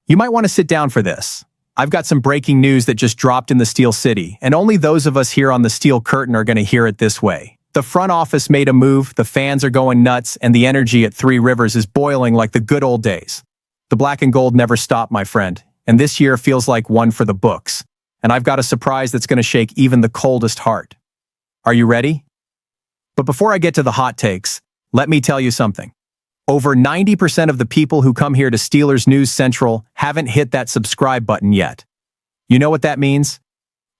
You might want to sit down for this. I've got some breaking news that just dropped in the Steel City, and only those of us here on the Steel Curtain are going to hear it this way. The front office made a move, the fans are going nuts, and the energy at Three Rivers is boiling like the good old days. The black and gold never stop, my friend, and this year feels like one for the books. And I've got a surprise that's going to shake even the coldest heart. Are you ready? But before I get to the hot takes, let me tell you something. Over 90% of the people who come here to Steelers News Central haven't hit that subscribe button yet. You know what that means?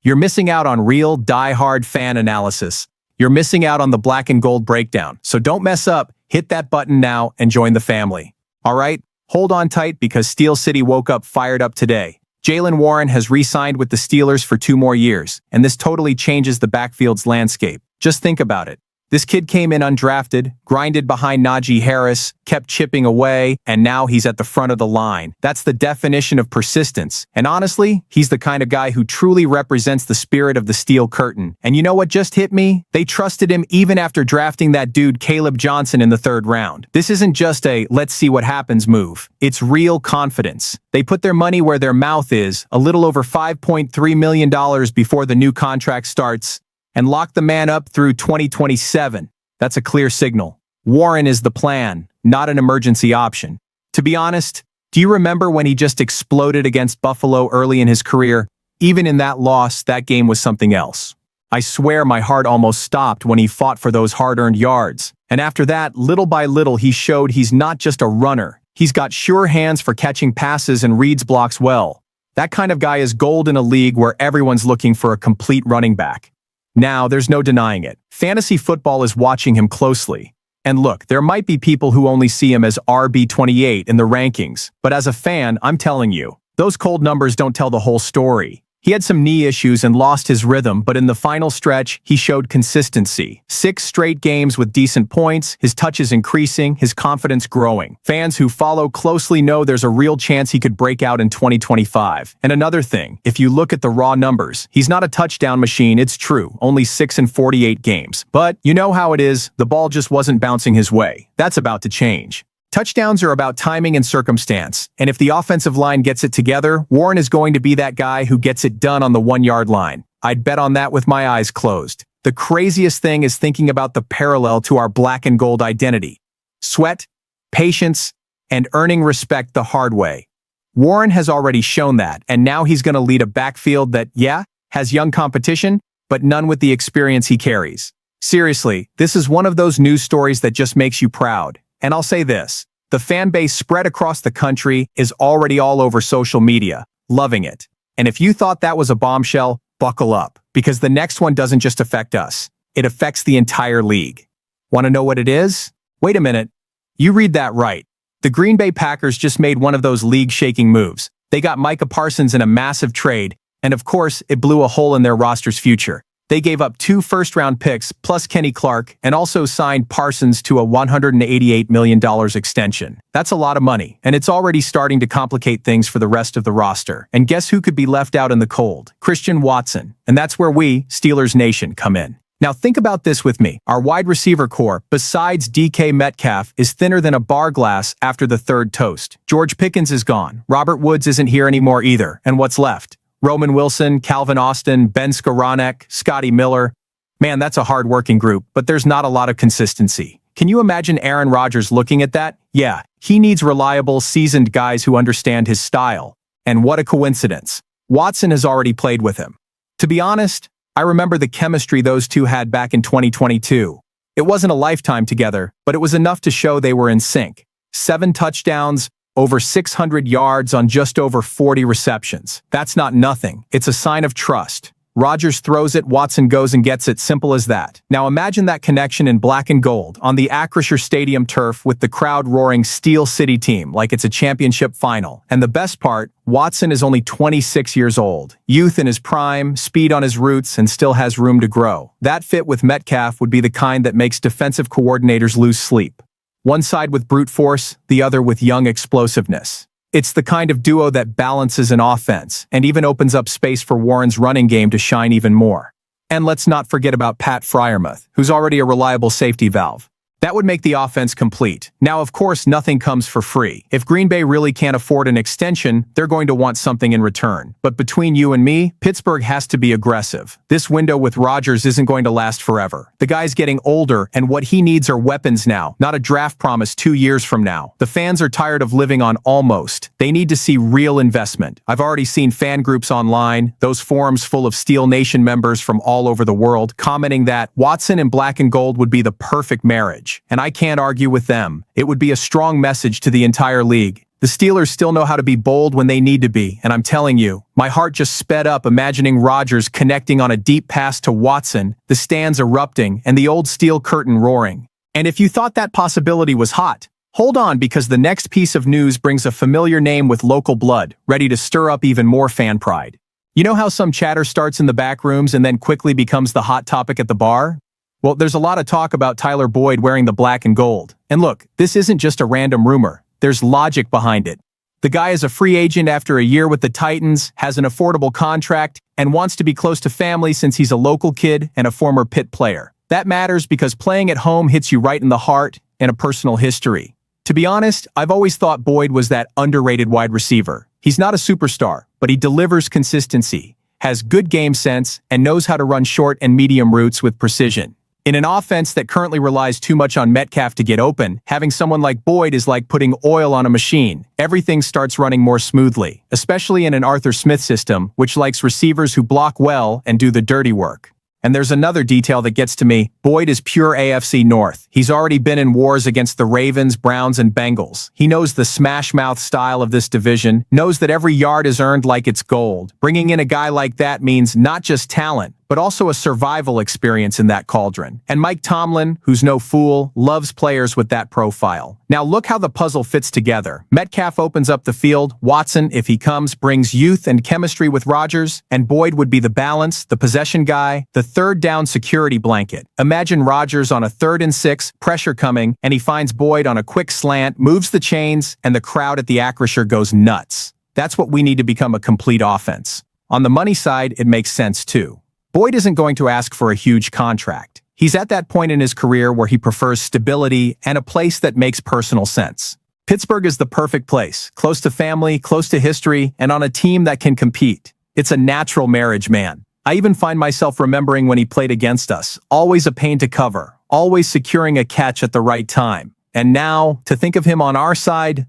You're missing out on real, die-hard fan analysis. You're missing out on the black and gold breakdown. So don't mess up, hit that button now, and join the family. All right? Hold on tight because Steel City woke up fired up today. Jaylen Warren has re-signed with the Steelers for 2 more years, and this totally changes the backfield's landscape. Just think about it. This kid came in undrafted, grinded behind Najee Harris, kept chipping away, and now he's at the front of the line. That's the definition of persistence. And honestly, he's the kind of guy who truly represents the spirit of the Steel Curtain. And you know what just hit me? They trusted him even after drafting that dude Caleb Johnson in the 3rd round. This isn't just a let's see what happens move. It's real confidence. They put their money where their mouth is, a little over $5.3 million before the new contract starts, and lock the man up through 2027. That's a clear signal. Warren is the plan, not an emergency option. To be honest, do you remember when he just exploded against Buffalo early in his career? Even in that loss, that game was something else. I swear my heart almost stopped when he fought for those hard-earned yards. And after that, little by little, he showed he's not just a runner. He's got sure hands for catching passes and reads blocks well. That kind of guy is gold in a league where everyone's looking for a complete running back. Now, there's no denying it. Fantasy football is watching him closely. And look, there might be people who only see him as RB28 in the rankings, but as a fan, I'm telling you, those cold numbers don't tell the whole story. He had some knee issues and lost his rhythm, but in the final stretch, he showed consistency. 6 straight games with decent points, his touches increasing, his confidence growing. Fans who follow closely know there's a real chance he could break out in 2025. And another thing, if you look at the raw numbers, he's not a touchdown machine, it's true, only 6 in 48 games. But you know how it is, the ball just wasn't bouncing his way. That's about to change. Touchdowns are about timing and circumstance, and if the offensive line gets it together, Warren is going to be that guy who gets it done on the 1-yard line. I'd bet on that with my eyes closed. The craziest thing is thinking about the parallel to our black and gold identity. Sweat, patience, and earning respect the hard way. Warren has already shown that, and now he's going to lead a backfield that, yeah, has young competition, but none with the experience he carries. Seriously, this is one of those news stories that just makes you proud. And I'll say this, the fan base spread across the country is already all over social media, loving it. And if you thought that was a bombshell, buckle up, because the next one doesn't just affect us, it affects the entire league. Want to know what it is? Wait a minute. You read that right. The Green Bay Packers just made one of those league-shaking moves. They got Micah Parsons in a massive trade, and of course, it blew a hole in their roster's future. They gave up 2 first-round picks plus Kenny Clark and also signed Parsons to a $188 million extension. That's a lot of money, and it's already starting to complicate things for the rest of the roster. And guess who could be left out in the cold? Christian Watson. And that's where we, Steelers Nation, come in. Now think about this with me. Our wide receiver core, besides DK Metcalf, is thinner than a bar glass after the 3rd toast. George Pickens is gone. Robert Woods isn't here anymore either. And what's left? Roman Wilson, Calvin Austin, Ben Skowronek, Scotty Miller. Man, that's a hard-working group, but there's not a lot of consistency. Can you imagine Aaron Rodgers looking at that? Yeah, he needs reliable, seasoned guys who understand his style. And what a coincidence. Watson has already played with him. To be honest, I remember the chemistry those two had back in 2022. It wasn't a lifetime together, but it was enough to show they were in sync. 7 touchdowns, over 600 yards on just over 40 receptions. That's not nothing. It's a sign of trust. Rodgers throws it, Watson goes and gets it, simple as that. Now imagine that connection in black and gold on the Acrisure Stadium turf with the crowd roaring Steel City team like it's a championship final. And the best part, Watson is only 26 years old. Youth in his prime, speed on his roots, and still has room to grow. That fit with Metcalf would be the kind that makes defensive coordinators lose sleep. One side with brute force, the other with young explosiveness. It's the kind of duo that balances an offense and even opens up space for Warren's running game to shine even more. And let's not forget about Pat Freiermuth, who's already a reliable safety valve. That would make the offense complete. Now, of course, nothing comes for free. If Green Bay really can't afford an extension, they're going to want something in return. But between you and me, Pittsburgh has to be aggressive. This window with Rodgers isn't going to last forever. The guy's getting older, and what he needs are weapons now, not a draft promise 2 years from now. The fans are tired of living on almost. They need to see real investment. I've already seen fan groups online, those forums full of Steel Nation members from all over the world, commenting that Watson and black and gold would be the perfect marriage. And I can't argue with them. It would be a strong message to the entire league. The Steelers still know how to be bold when they need to be, and I'm telling you, my heart just sped up imagining Rodgers connecting on a deep pass to Watson, the stands erupting, and the old steel curtain roaring. And if you thought that possibility was hot, hold on, because the next piece of news brings a familiar name with local blood, ready to stir up even more fan pride. You know how some chatter starts in the back rooms and then quickly becomes the hot topic at the bar? Well, there's a lot of talk about Tyler Boyd wearing the black and gold. And look, this isn't just a random rumor. There's logic behind it. The guy is a free agent after a year with the Titans, has an affordable contract, and wants to be close to family since he's a local kid and a former Pitt player. That matters because playing at home hits you right in the heart and a personal history. To be honest, I've always thought Boyd was that underrated wide receiver. He's not a superstar, but he delivers consistency, has good game sense, and knows how to run short and medium routes with precision. In an offense that currently relies too much on Metcalf to get open, having someone like Boyd is like putting oil on a machine. Everything starts running more smoothly, especially in an Arthur Smith system, which likes receivers who block well and do the dirty work. And there's another detail that gets to me. Boyd is pure AFC North. He's already been in wars against the Ravens, Browns, and Bengals. He knows the smash-mouth style of this division, knows that every yard is earned like it's gold. Bringing in a guy like that means not just talent, but also a survival experience in that cauldron. And Mike Tomlin, who's no fool, loves players with that profile. Now look how the puzzle fits together. Metcalf opens up the field, Watson, if he comes, brings youth and chemistry with Rodgers, and Boyd would be the balance, the possession guy, the third down security blanket. Imagine Rodgers on a 3rd and 6, pressure coming, and he finds Boyd on a quick slant, moves the chains, and the crowd at the Acrisure goes nuts. That's what we need to become a complete offense. On the money side, it makes sense too. Boyd isn't going to ask for a huge contract. He's at that point in his career where he prefers stability and a place that makes personal sense. Pittsburgh is the perfect place, close to family, close to history, and on a team that can compete. It's a natural marriage, man. I even find myself remembering when he played against us, always a pain to cover, always securing a catch at the right time. And now, to think of him on our side,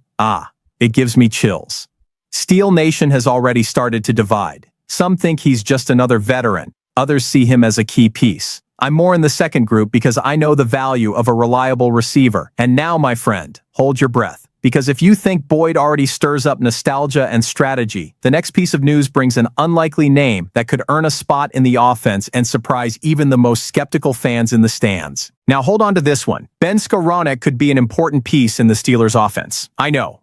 it gives me chills. Steel Nation has already started to divide. Some think he's just another veteran. Others see him as a key piece. I'm more in the second group because I know the value of a reliable receiver. And now, my friend, hold your breath. Because if you think Boyd already stirs up nostalgia and strategy, the next piece of news brings an unlikely name that could earn a spot in the offense and surprise even the most skeptical fans in the stands. Now hold on to this one. Skowronek could be an important piece in the Steelers' offense. I know.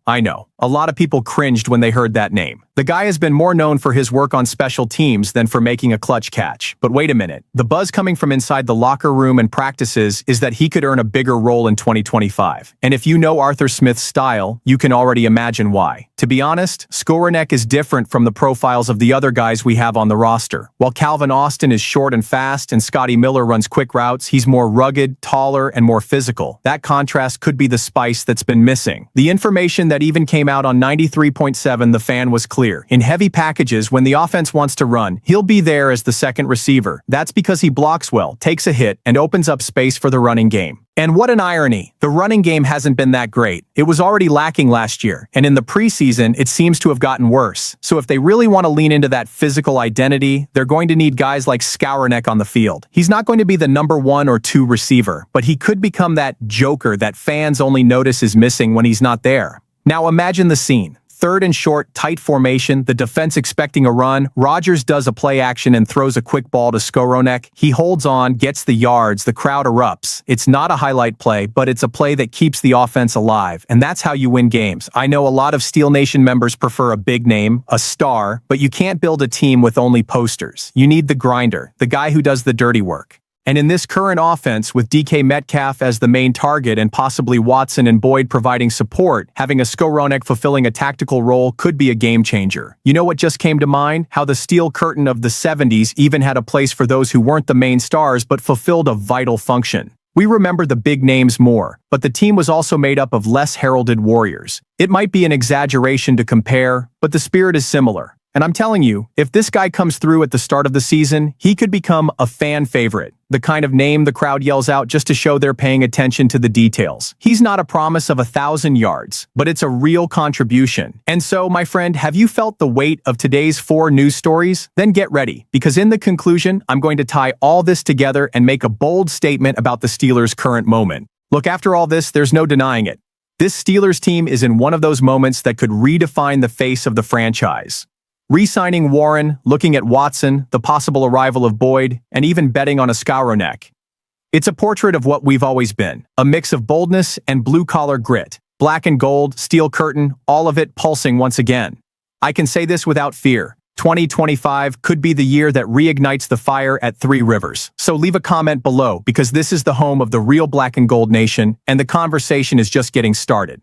A lot of people cringed when they heard that name. The guy has been more known for his work on special teams than for making a clutch catch. But wait a minute. The buzz coming from inside the locker room and practices is that he could earn a bigger role in 2025. And if you know Arthur Smith's style, you can already imagine why. To be honest, Skowronek is different from the profiles of the other guys we have on the roster. While Calvin Austin is short and fast and Scotty Miller runs quick routes, he's more rugged, taller, and more physical. That contrast could be the spice that's been missing. The information that even came out on 93.7 The Fan was clear. In heavy packages, when the offense wants to run, he'll be there as the second receiver. That's because he blocks well, takes a hit, and opens up space for the running game. And what an irony. The running game hasn't been that great. It was already lacking last year, and in the preseason, it seems to have gotten worse. So if they really want to lean into that physical identity, they're going to need guys like Skowronek on the field. He's not going to be the number 1 or 2 receiver, but he could become that joker that fans only notice is missing when he's not there. Now imagine the scene. 3rd and short, tight formation, the defense expecting a run. Rodgers does a play action and throws a quick ball to Skowronek. He holds on, gets the yards, the crowd erupts. It's not a highlight play, but it's a play that keeps the offense alive, and that's how you win games. I know a lot of Steel Nation members prefer a big name, a star, but you can't build a team with only posters. You need the grinder, the guy who does the dirty work. And in this current offense, with DK Metcalf as the main target and possibly Watson and Boyd providing support, having a Skowronek fulfilling a tactical role could be a game changer. You know what just came to mind? How the steel curtain of the 70s even had a place for those who weren't the main stars but fulfilled a vital function. We remember the big names more, but the team was also made up of less heralded warriors. It might be an exaggeration to compare, but the spirit is similar. And I'm telling you, if this guy comes through at the start of the season, he could become a fan favorite, the kind of name the crowd yells out just to show they're paying attention to the details. He's not a promise of 1,000 yards, but it's a real contribution. And so, my friend, have you felt the weight of today's 4 news stories? Then get ready, because in the conclusion, I'm going to tie all this together and make a bold statement about the Steelers' current moment. Look, after all this, there's no denying it. This Steelers team is in one of those moments that could redefine the face of the franchise. Re-signing Warren, looking at Watson, the possible arrival of Boyd, and even betting on a Skowronek. It's a portrait of what we've always been, a mix of boldness and blue-collar grit. Black and gold, steel curtain, all of it pulsing once again. I can say this without fear. 2025 could be the year that reignites the fire at Three Rivers. So leave a comment below, because this is the home of the real black and gold nation, and the conversation is just getting started.